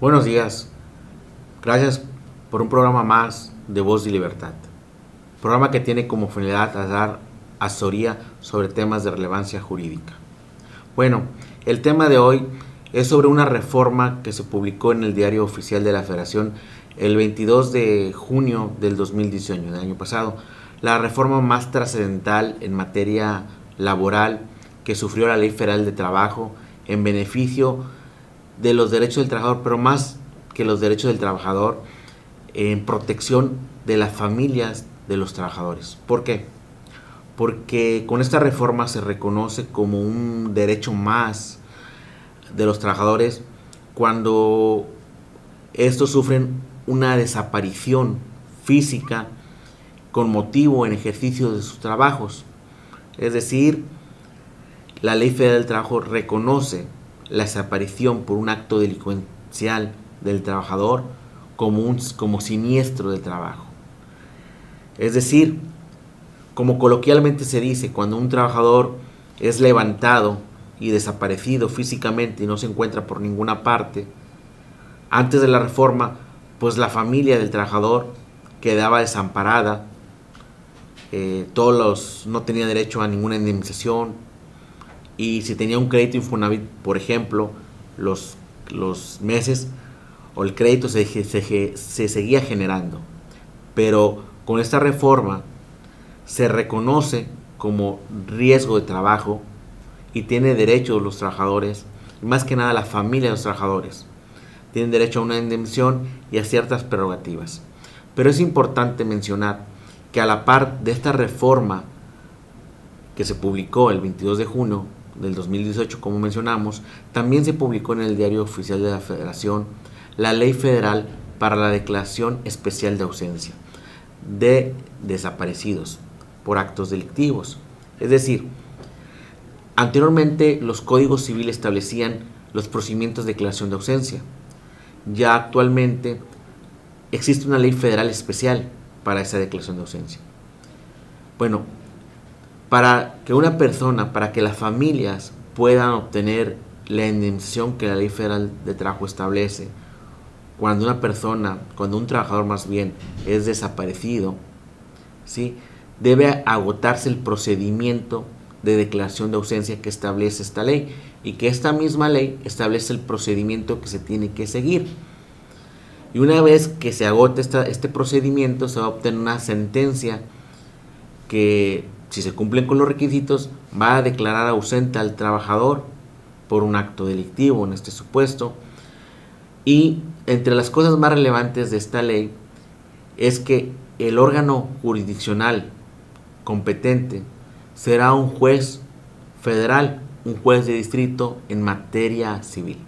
Buenos días, gracias por un programa más de Voz y Libertad. Programa que tiene como finalidad dar asesoría sobre temas de relevancia jurídica. Bueno, el tema de hoy es sobre una reforma que se publicó en el Diario Oficial de la Federación el 22 de junio del 2018, del año pasado. La reforma más trascendental en materia laboral que sufrió la Ley Federal de Trabajo en beneficio de los derechos del trabajador, pero más que los derechos del trabajador, en protección de las familias de los trabajadores. ¿Por qué? Porque con esta reforma se reconoce como un derecho más de los trabajadores cuando estos sufren una desaparición física con motivo en ejercicio de sus trabajos. Es decir, la Ley Federal del Trabajo reconoce la desaparición por un acto delincuencial del trabajador como siniestro del trabajo. Es decir, como coloquialmente se dice, cuando un trabajador es levantado y desaparecido físicamente y no se encuentra por ninguna parte, antes de la reforma, pues la familia del trabajador quedaba desamparada, no tenía derecho a ninguna indemnización, y si tenía un crédito Infonavit, por ejemplo, los meses o el crédito se seguía generando. Pero con esta reforma se reconoce como riesgo de trabajo y tiene derecho los trabajadores, y más que nada la familia de los trabajadores, tienen derecho a una indemnización y a ciertas prerrogativas. Pero es importante mencionar que a la par de esta reforma que se publicó el 22 de junio del 2018, como mencionamos, también se publicó en el Diario Oficial de la Federación la Ley Federal para la Declaración Especial de Ausencia de desaparecidos por actos delictivos. Es decir, anteriormente los códigos civiles establecían los procedimientos de declaración de ausencia. Ya actualmente existe una ley federal especial para esa declaración de ausencia. Bueno, para que las familias puedan obtener la indemnización que la Ley Federal de Trabajo establece, cuando un trabajador más bien es desaparecido, ¿sí?, debe agotarse el procedimiento de declaración de ausencia que establece esta ley, y que esta misma ley establece el procedimiento que se tiene que seguir. Y una vez que se agote este procedimiento, se va a obtener una sentencia que, si se cumplen con los requisitos, va a declarar ausente al trabajador por un acto delictivo en este supuesto. Y entre las cosas más relevantes de esta ley es que el órgano jurisdiccional competente será un juez federal, un juez de distrito en materia civil.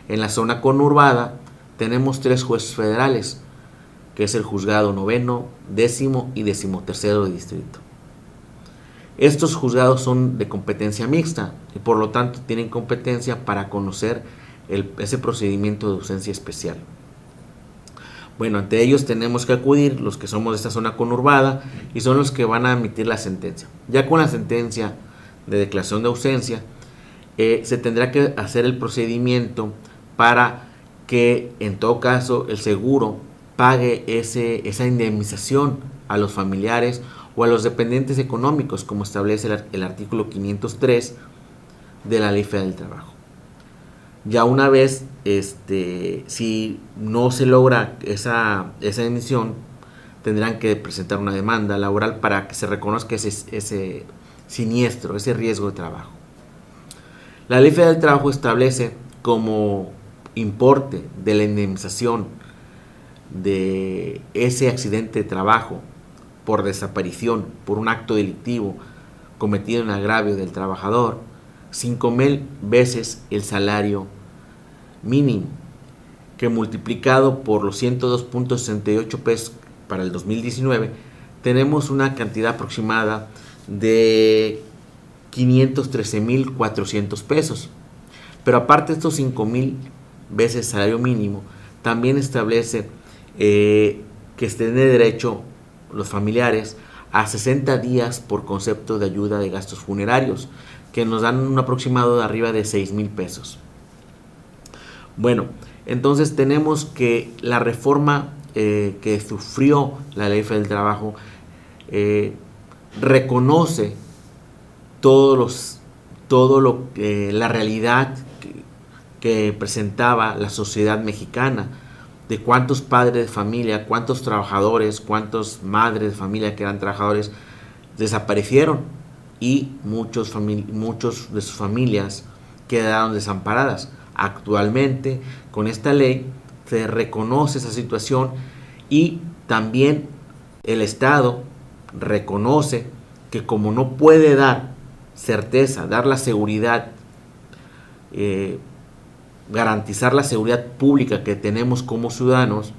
En la zona conurbada tenemos 3 jueces federales, que es el juzgado noveno, 10º y 13º de distrito. Estos juzgados son de competencia mixta y por lo tanto tienen competencia para conocer ese procedimiento de ausencia especial. Bueno, ante ellos tenemos que acudir los que somos de esta zona conurbada y son los que van a emitir la sentencia. Ya con la sentencia de declaración de ausencia, se tendrá que hacer el procedimiento para que en todo caso el seguro pague esa indemnización a los familiares o a los dependientes económicos, como establece el artículo 503 de la Ley Federal del Trabajo. Ya una vez, si no se logra esa emisión, tendrán que presentar una demanda laboral para que se reconozca ese siniestro, ese riesgo de trabajo. La Ley Federal del Trabajo establece como importe de la indemnización de ese accidente de trabajo por desaparición, por un acto delictivo cometido en agravio del trabajador, 5,000 veces el salario mínimo, que multiplicado por los 102.68 pesos para el 2019, tenemos una cantidad aproximada de 513,400 pesos. Pero aparte de estos 5,000 veces salario mínimo, también establece que estén de derecho los familiares a 60 días por concepto de ayuda de gastos funerarios, que nos dan un aproximado de arriba de 6,000 pesos. Bueno, Entonces tenemos que la reforma que sufrió la Ley Federal del Trabajo reconoce la realidad que presentaba la sociedad mexicana, de cuántos padres de familia, cuántos trabajadores, cuántas madres de familia que eran trabajadores desaparecieron, y muchos de sus familias quedaron desamparadas. Actualmente, con esta ley se reconoce esa situación, y también el Estado reconoce que como no puede dar certeza, dar la seguridad, garantizar la seguridad pública que tenemos como ciudadanos,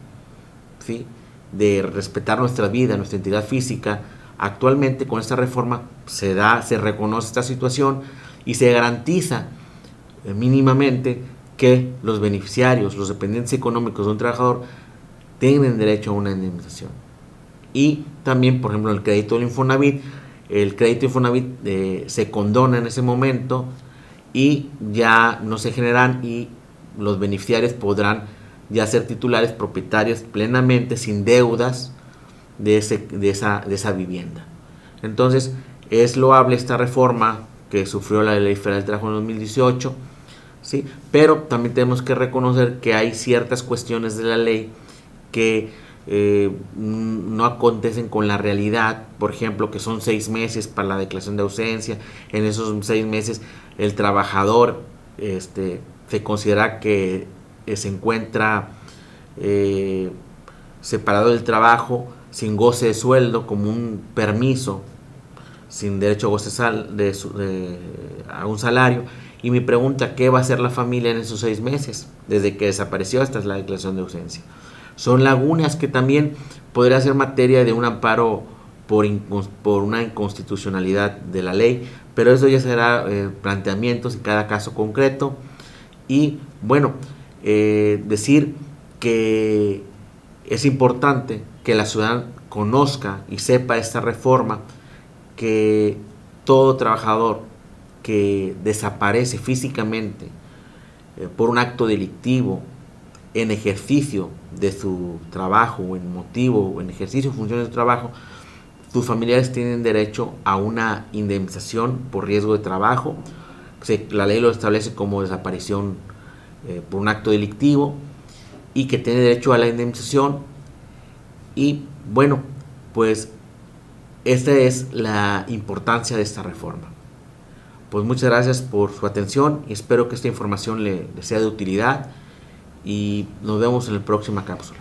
¿sí?, de respetar nuestra vida, nuestra integridad física, actualmente con esta reforma se reconoce esta situación y se garantiza mínimamente que los beneficiarios, los dependientes económicos de un trabajador tienen derecho a una indemnización. Y también, por ejemplo, el crédito del Infonavit, se condona en ese momento y ya no se generan, y los beneficiarios podrán ya ser titulares, propietarios plenamente, sin deudas de esa vivienda. Entonces, es loable esta reforma que sufrió la Ley Federal del Trabajo en 2018, ¿sí? Pero también tenemos que reconocer que hay ciertas cuestiones de la ley que no acontecen con la realidad. Por ejemplo, que son 6 meses para la declaración de ausencia. En esos 6 meses el trabajador se considera que se encuentra separado del trabajo, sin goce de sueldo, como un permiso, sin derecho a goce a un salario. Y mi pregunta, ¿qué va a hacer la familia en esos 6 meses? Desde que desapareció hasta la declaración de ausencia. Son lagunas que también podría ser materia de un amparo por una inconstitucionalidad de la ley, pero eso ya será planteamientos en cada caso concreto. Y bueno, decir que es importante que la ciudad conozca y sepa esta reforma, que todo trabajador que desaparece físicamente por un acto delictivo en ejercicio de su trabajo, o en motivo, o en ejercicio de funciones de trabajo, sus familiares tienen derecho a una indemnización por riesgo de trabajo. La ley lo establece como desaparición por un acto delictivo, y que tiene derecho a la indemnización. Y bueno, pues esta es la importancia de esta reforma. Pues muchas gracias por su atención y espero que esta información le sea de utilidad, y nos vemos en la próxima cápsula.